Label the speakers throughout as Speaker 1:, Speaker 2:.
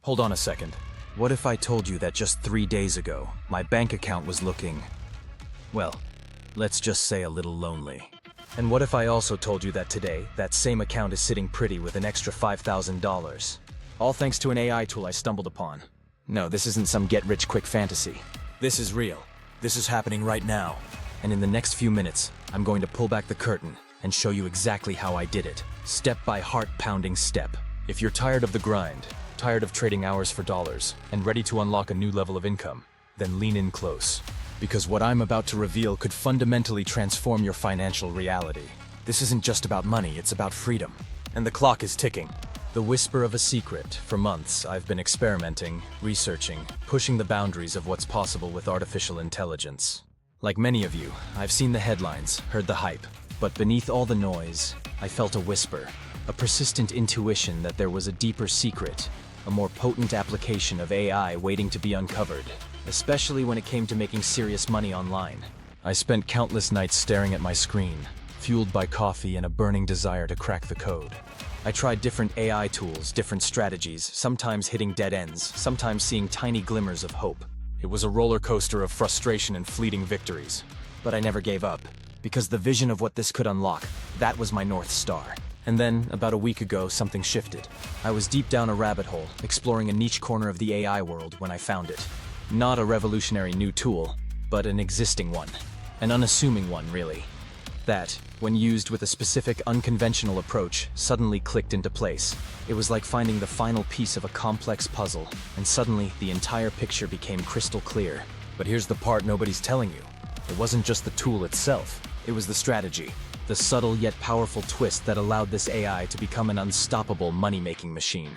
Speaker 1: Hold on a second. What if I told you that just 3 days ago, my bank account was looking, well, let's just say a little lonely? And what if I also told you that today, that same account is sitting pretty with an extra $5,000? All thanks to an AI tool I stumbled upon. No, this isn't some get-rich-quick fantasy. This is real. This is happening right now. And in the next few minutes, I'm going to pull back the curtain and show you exactly how I did it, step by heart-pounding step. If you're tired of the grind, tired of trading hours for dollars, and ready to unlock a new level of income, then lean in close. Because what I'm about to reveal could fundamentally transform your financial reality. This isn't just about money, it's about freedom. And the clock is ticking. The whisper of a secret. For months, I've been experimenting, researching, pushing the boundaries of what's possible with artificial intelligence. Like many of you, I've seen the headlines, heard the hype, but beneath all the noise, I felt a whisper, a persistent intuition that there was a deeper secret, a more potent application of AI waiting to be uncovered, especially when it came to making serious money online. I spent countless nights staring at my screen, fueled by coffee and a burning desire to crack the code. I tried different AI tools, different strategies, sometimes hitting dead ends, sometimes seeing tiny glimmers of hope. It was a roller coaster of frustration and fleeting victories. But I never gave up, because the vision of what this could unlock, that was my North Star. And then, about a week ago, something shifted. I was deep down a rabbit hole, exploring a niche corner of the AI world when I found it. Not a revolutionary new tool, but an existing one. An unassuming one, really. That, when used with a specific unconventional approach, suddenly clicked into place. It was like finding the final piece of a complex puzzle, and suddenly the entire picture became crystal clear. But here's the part nobody's telling you. It wasn't just the tool itself, it was the strategy. The subtle yet powerful twist that allowed this AI to become an unstoppable money-making machine.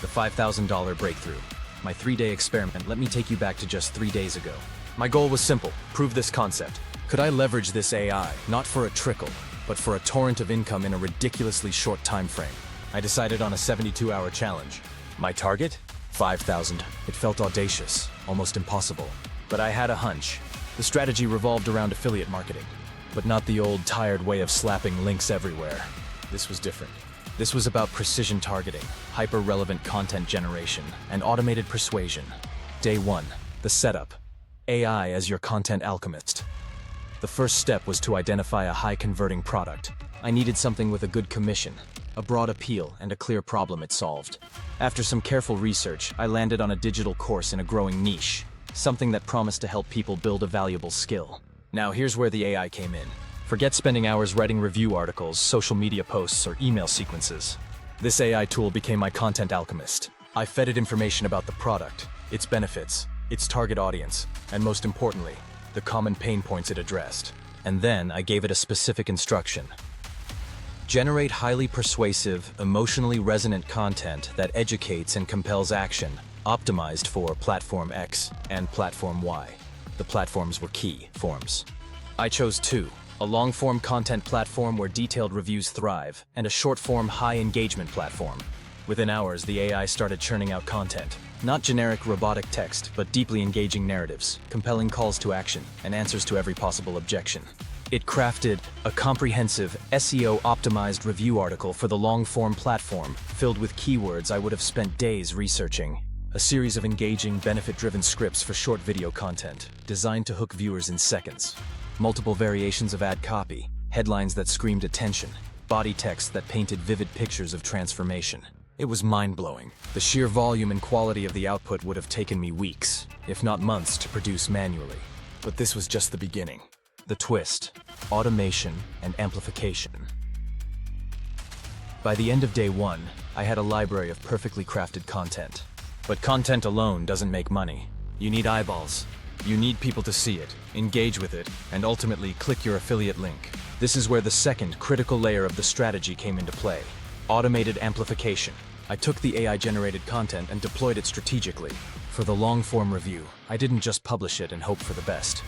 Speaker 1: The $5,000 breakthrough. My 3-day experiment. Let me take you back to just 3 days ago. My goal was simple: prove this concept. Could I leverage this AI, not for a trickle, but for a torrent of income in a ridiculously short time frame? I decided on a 72-hour challenge. My target? 5,000. It felt audacious, almost impossible. But I had a hunch. The strategy revolved around affiliate marketing, but not the old, tired way of slapping links everywhere. This was different. This was about precision targeting, hyper-relevant content generation, and automated persuasion. Day 1. The setup. AI as your content alchemist. The first step was to identify a high-converting product. I needed something with a good commission, a broad appeal, and a clear problem it solved. After some careful research, I landed on a digital course in a growing niche, something that promised to help people build a valuable skill. Now here's where the AI came in. Forget spending hours writing review articles, social media posts, or email sequences. This AI tool became my content alchemist. I fed it information about the product, its benefits, its target audience, and most importantly, the common pain points it addressed. And then I gave it a specific instruction. Generate highly persuasive, emotionally resonant content that educates and compels action, optimized for Platform X and Platform Y. The platforms were key forms. I chose 2. A long-form content platform where detailed reviews thrive, and a short-form high-engagement platform. Within hours, the AI started churning out content. Not generic robotic text, but deeply engaging narratives, compelling calls to action, and answers to every possible objection. It crafted a comprehensive, SEO-optimized review article for the long-form platform, filled with keywords I would have spent days researching. A series of engaging, benefit-driven scripts for short video content, designed to hook viewers in seconds. Multiple variations of ad copy, headlines that screamed attention, body text that painted vivid pictures of transformation. It was mind-blowing. The sheer volume and quality of the output would have taken me weeks, if not months, to produce manually. But this was just the beginning. The twist: automation and amplification. By the end of day 1, I had a library of perfectly crafted content. But content alone doesn't make money. You need eyeballs. You need people to see it, engage with it, and ultimately click your affiliate link. This is where the second critical layer of the strategy came into play: automated amplification. I took the AI-generated content and deployed it strategically. For the long-form review, I didn't just publish it and hope for the best.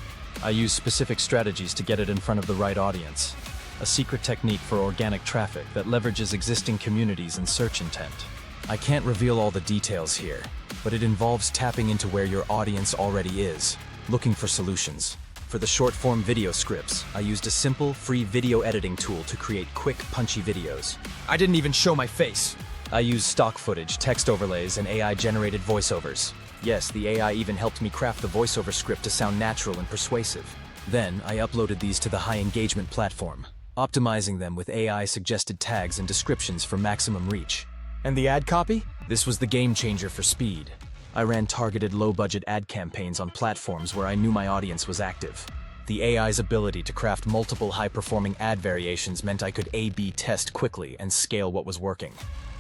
Speaker 1: I used specific strategies to get it in front of the right audience. A secret technique for organic traffic that leverages existing communities and search intent. I can't reveal all the details here, but it involves tapping into where your audience already is, looking for solutions. For the short-form video scripts, I used a simple, free video editing tool to create quick, punchy videos. I didn't even show my face. I used stock footage, text overlays, and AI-generated voiceovers. Yes, the AI even helped me craft the voiceover script to sound natural and persuasive. Then, I uploaded these to the high-engagement platform, optimizing them with AI-suggested tags and descriptions for maximum reach. And the ad copy? This was the game changer for speed. I ran targeted low-budget ad campaigns on platforms where I knew my audience was active. The AI's ability to craft multiple high-performing ad variations meant I could A/B test quickly and scale what was working.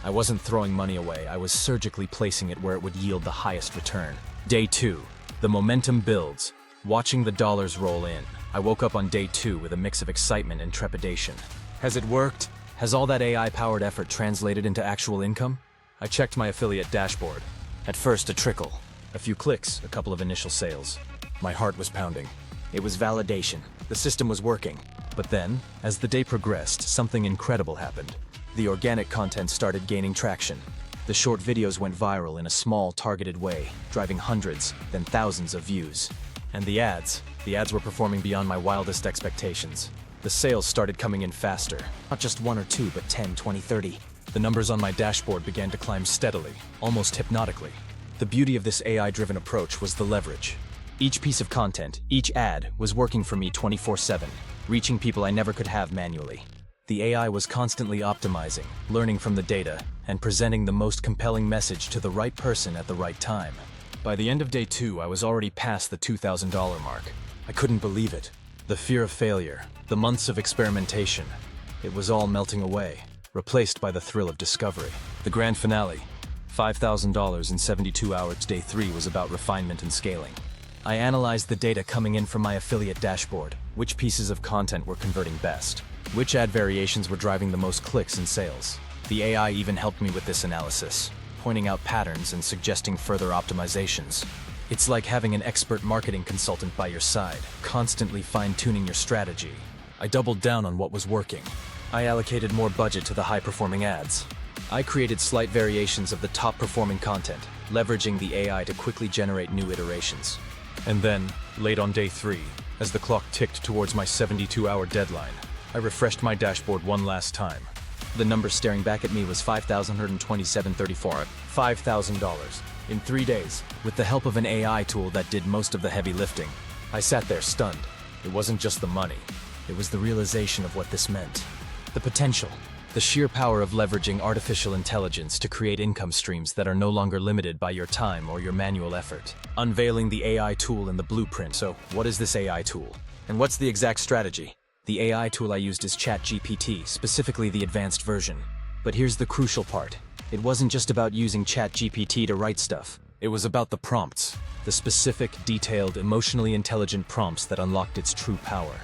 Speaker 1: I wasn't throwing money away, I was surgically placing it where it would yield the highest return. Day 2. The momentum builds. Watching the dollars roll in, I woke up on day 2 with a mix of excitement and trepidation. Has it worked? Has all that AI-powered effort translated into actual income? I checked my affiliate dashboard. At first, a trickle. A few clicks, a couple of initial sales. My heart was pounding. It was validation. The system was working. But then, as the day progressed, something incredible happened. The organic content started gaining traction. The short videos went viral in a small, targeted way, driving hundreds, then thousands of views. And the ads were performing beyond my wildest expectations. The sales started coming in faster. Not just 1 or 2, but 10, 20, 30. The numbers on my dashboard began to climb steadily, almost hypnotically. The beauty of this AI-driven approach was the leverage. Each piece of content, each ad, was working for me 24/7, reaching people I never could have manually. The AI was constantly optimizing, learning from the data, and presenting the most compelling message to the right person at the right time. By the end of day 2, I was already past the $2,000 mark. I couldn't believe it. The fear of failure, the months of experimentation, it was all melting away, replaced by the thrill of discovery. The grand finale, $5,000 in 72 hours. Day 3 was about refinement and scaling. I analyzed the data coming in from my affiliate dashboard, which pieces of content were converting best, which ad variations were driving the most clicks and sales. The AI even helped me with this analysis, pointing out patterns and suggesting further optimizations. It's like having an expert marketing consultant by your side, constantly fine-tuning your strategy. I doubled down on what was working. I allocated more budget to the high-performing ads. I created slight variations of the top-performing content, leveraging the AI to quickly generate new iterations. And then, late on day 3, as the clock ticked towards my 72-hour deadline, I refreshed my dashboard one last time. The number staring back at me was $5,127.34, $5,000, in 3 days, with the help of an AI tool that did most of the heavy lifting. I sat there stunned. It wasn't just the money. It was the realization of what this meant. The potential. The sheer power of leveraging artificial intelligence to create income streams that are no longer limited by your time or your manual effort. Unveiling the AI tool in the blueprint. So, what is this AI tool? And what's the exact strategy? The AI tool I used is ChatGPT, specifically the advanced version. But here's the crucial part. It wasn't just about using ChatGPT to write stuff. It was about the prompts. The specific, detailed, emotionally intelligent prompts that unlocked its true power.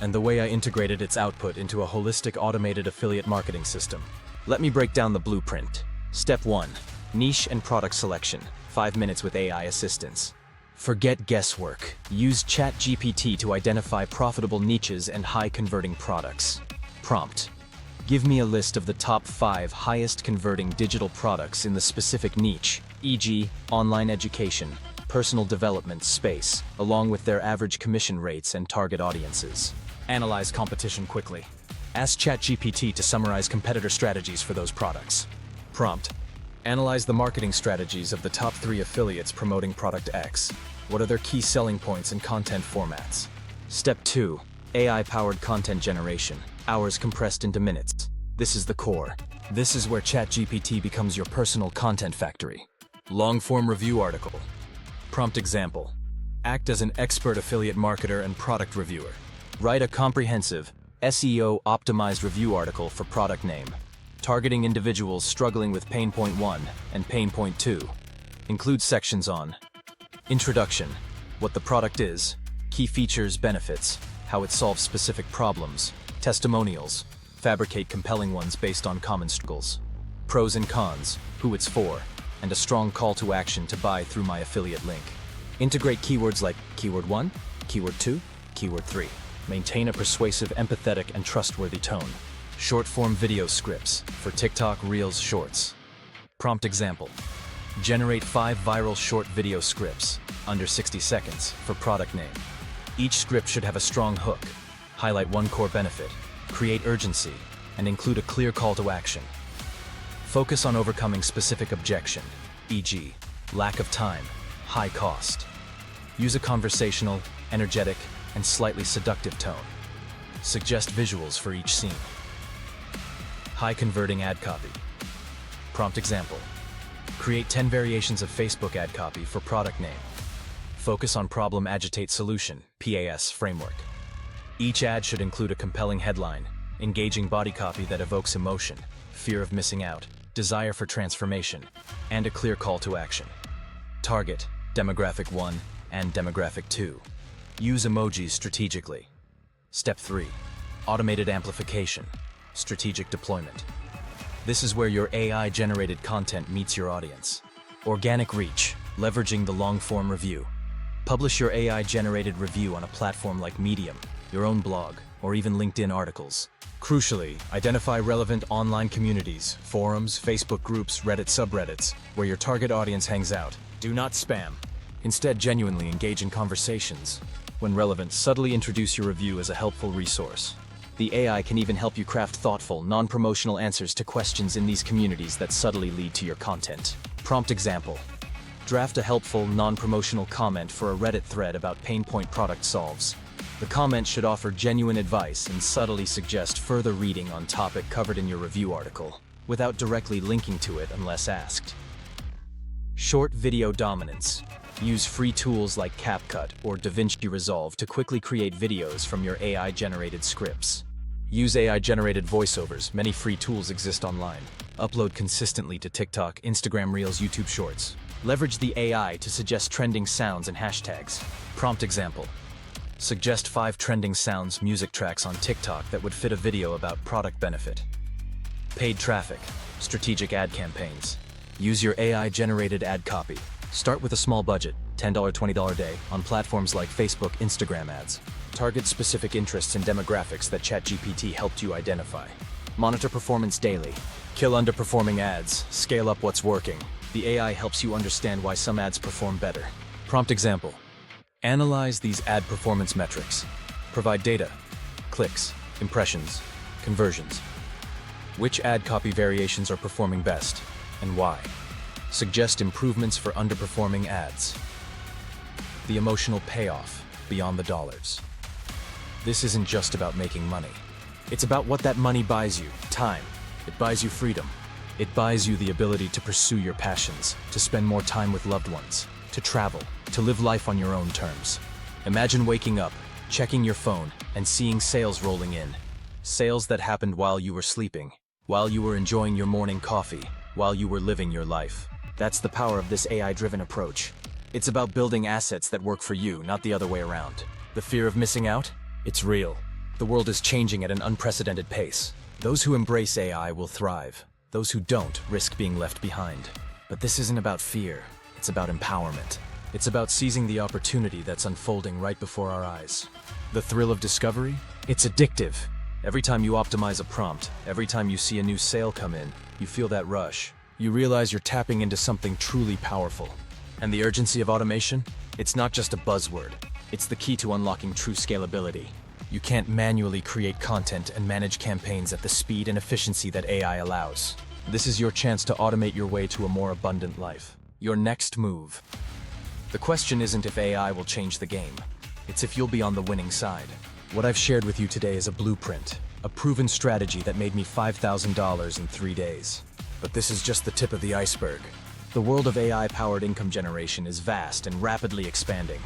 Speaker 1: And the way I integrated its output into a holistic automated affiliate marketing system. Let me break down the blueprint. Step 1. Niche and product selection. 5 minutes with AI assistance. Forget guesswork. Use ChatGPT to identify profitable niches and high-converting products. Prompt. Give me a list of the top 5 highest converting digital products in the specific niche, e.g., online education, personal development space, along with their average commission rates and target audiences. Analyze competition quickly. Ask ChatGPT to summarize competitor strategies for those products. Prompt. Analyze the marketing strategies of the top 3 affiliates promoting product X. What are their key selling points and content formats? Step 2. AI-powered content generation. Hours compressed into minutes. This is the core. This is where ChatGPT becomes your personal content factory. Long-form review article. Prompt example. Act as an expert affiliate marketer and product reviewer. Write a comprehensive, SEO-optimized review article for product name, targeting individuals struggling with pain point 1 and pain point 2. Include sections on introduction, what the product is, key features, benefits, how it solves specific problems, testimonials, fabricate compelling ones based on common struggles, pros and cons, who it's for, and a strong call to action to buy through my affiliate link. Integrate keywords like keyword 1, keyword 2, keyword 3. Maintain a persuasive, empathetic, and trustworthy tone. Short-form video scripts for TikTok, Reels, Shorts. Prompt example. Generate 5 viral short video scripts, under 60 seconds, for product name. Each script should have a strong hook, highlight one core benefit, create urgency, and include a clear call to action. Focus on overcoming specific objection, e.g., lack of time, high cost. Use a conversational, energetic, and slightly seductive tone. Suggest visuals for each scene. High converting ad copy. Prompt example. Create 10 variations of Facebook ad copy for product name. Focus on problem agitate solution, PAS framework. Each ad should include a compelling headline, engaging body copy that evokes emotion, fear of missing out, desire for transformation, and a clear call to action. Target, demographic 1 and demographic 2. Use emojis strategically. Step 3. Automated amplification, strategic deployment. This is where your AI-generated content meets your audience. Organic reach, leveraging the long-form review. Publish your AI-generated review on a platform like Medium, your own blog, or even LinkedIn articles. Crucially, identify relevant online communities, forums, Facebook groups, Reddit subreddits, where your target audience hangs out. Do not spam. Instead, genuinely engage in conversations. When relevant, subtly introduce your review as a helpful resource. The AI can even help you craft thoughtful, non-promotional answers to questions in these communities that subtly lead to your content. Prompt example. Draft a helpful, non-promotional comment for a Reddit thread about pain point product solves. The comment should offer genuine advice and subtly suggest further reading on topic covered in your review article, without directly linking to it unless asked. Short video dominance. Use free tools like CapCut or DaVinci Resolve to quickly create videos from your AI-generated scripts. Use AI-generated voiceovers. Many free tools exist online. Upload consistently to TikTok, Instagram Reels, YouTube Shorts. Leverage the AI to suggest trending sounds and hashtags. Prompt example. Suggest 5 trending sounds, music tracks on TikTok that would fit a video about product benefit. Paid traffic, strategic ad campaigns. Use your AI-generated ad copy. Start with a small budget, $10, $20 a day, on platforms like Facebook, Instagram ads. Target specific interests and demographics that ChatGPT helped you identify. Monitor performance daily. Kill underperforming ads. Scale up what's working. The AI helps you understand why some ads perform better. Prompt example. Analyze these ad performance metrics. Provide data, clicks, impressions, conversions. Which ad copy variations are performing best, and why? Suggest improvements for underperforming ads. The emotional payoff beyond the dollars. This isn't just about making money. It's about what that money buys you, time. It buys you freedom. It buys you the ability to pursue your passions, to spend more time with loved ones, to travel, to live life on your own terms. Imagine waking up, checking your phone, and seeing sales rolling in. Sales that happened while you were sleeping, while you were enjoying your morning coffee, while you were living your life. That's the power of this AI-driven approach. It's about building assets that work for you, not the other way around. The fear of missing out? It's real. The world is changing at an unprecedented pace. Those who embrace AI will thrive. Those who don't risk being left behind. But this isn't about fear. It's about empowerment. It's about seizing the opportunity that's unfolding right before our eyes. The thrill of discovery? It's addictive. Every time you optimize a prompt, every time you see a new sale come in, you feel that rush. You realize you're tapping into something truly powerful. And the urgency of automation? It's not just a buzzword. It's the key to unlocking true scalability. You can't manually create content and manage campaigns at the speed and efficiency that AI allows. This is your chance to automate your way to a more abundant life. Your next move. The question isn't if AI will change the game. It's if you'll be on the winning side. What I've shared with you today is a blueprint, a proven strategy that made me $5,000 in 3 days. But this is just the tip of the iceberg. The world of AI-powered income generation is vast and rapidly expanding.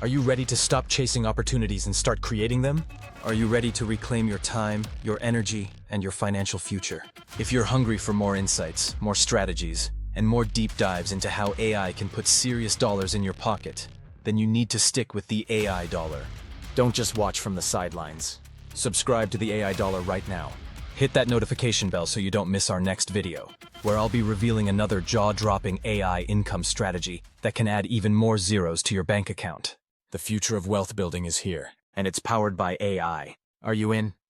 Speaker 1: Are you ready to stop chasing opportunities and start creating them? Are you ready to reclaim your time, your energy, and your financial future? If you're hungry for more insights, more strategies, and more deep dives into how AI can put serious dollars in your pocket, then you need to stick with the AI dollar. Don't just watch from the sidelines. Subscribe to the AI dollar right now. Hit that notification bell so you don't miss our next video, where I'll be revealing another jaw-dropping AI income strategy that can add even more zeros to your bank account. The future of wealth building is here, and it's powered by AI. Are you in?